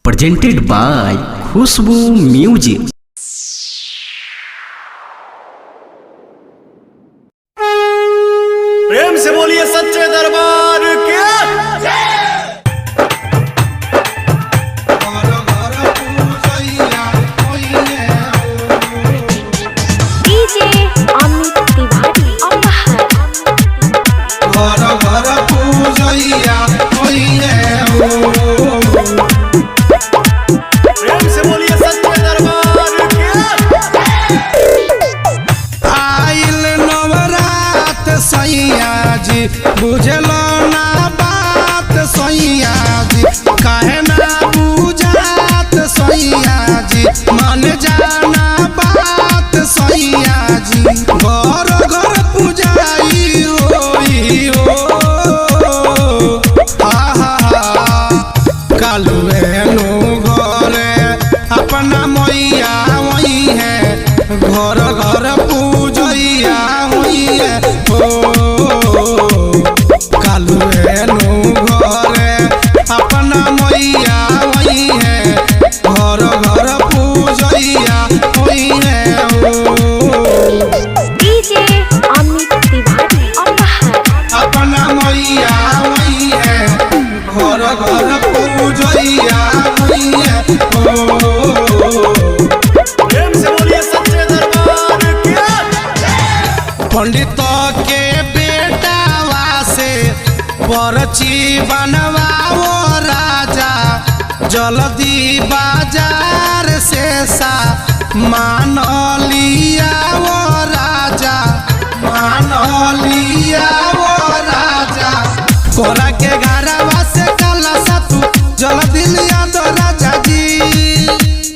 presented by Khushbu Music। प्रेम से बोलिए सच्चे दरबार के। डीजे अमित तिवारी अपहर। घर घर पूजैया प्रेम से बोलिए सच्चे दरबार के। आइल नवरात सैया जी बुझलो ना बात सैया जी काहे ना बुझात सैया जी मन जाना बात सैया जी घर घर पूजाई होई हो कालुए नु घरे अपना मैया वही है घर घर पूजैया हुई है हो कालुए नु घरे अपना मैया वही है घर घर पूजैया हुई है हो डीजे अमित तिवारी अपहर। अपना मैया वही है घर घर पूजैया हुई है हो प्रेम से बोलिए सच्चे दरबार के। पंडित के बेटावा से पर्ची बनवाओ राजा जल्दी बाजार से सा मान लिया वो राजा मान लिया वो राजा कोरा के घरवा से कलसा तू जल्दी लिया दो राजा जी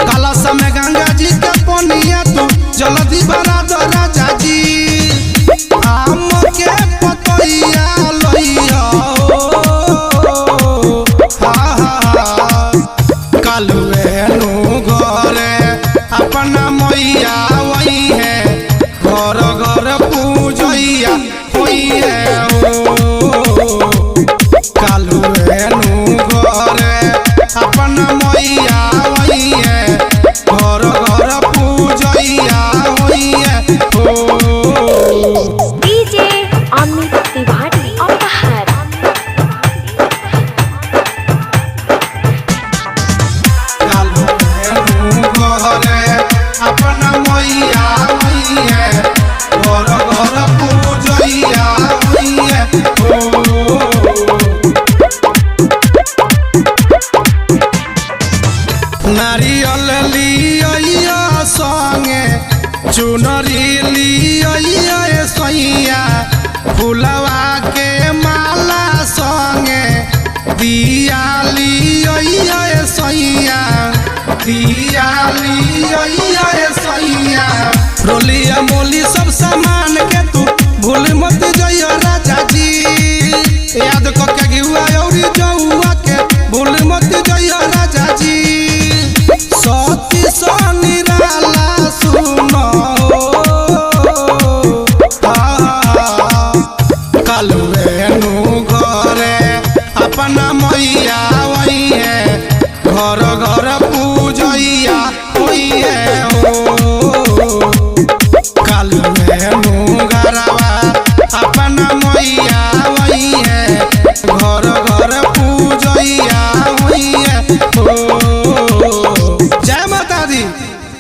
कलसा में गंगा जी के पनिया तू जल्दी बना दो राजा जी आम के पतैया लइया कालुए नु घरे अपना मैया वही है घर घर पूजैया होई है हो कालुए नु घरे अपना मैया वही है घर घर पूजैया होई है हो डीजे अमित तिवारी अपहर। घरे अपना मैया वही है घर घर पूजैया वही है हो नारियल लिया संगे चुनरी लिया सैया फुलवा के माला संगे दिया लिया सैया दिया लिया सैया रोलिया मोली सब सामान के तू भूल मत जइयो राजा जी याद क के गिवा औरी जौआ के भूल मत जइयो राजा जी सती सोनी राला सुनो कालुए नु घरे अपना मैया वही है घर घर पूजैया होई है हो कालुए नु घरवा अपना मैया वही है घर घर पूजैया होई है हो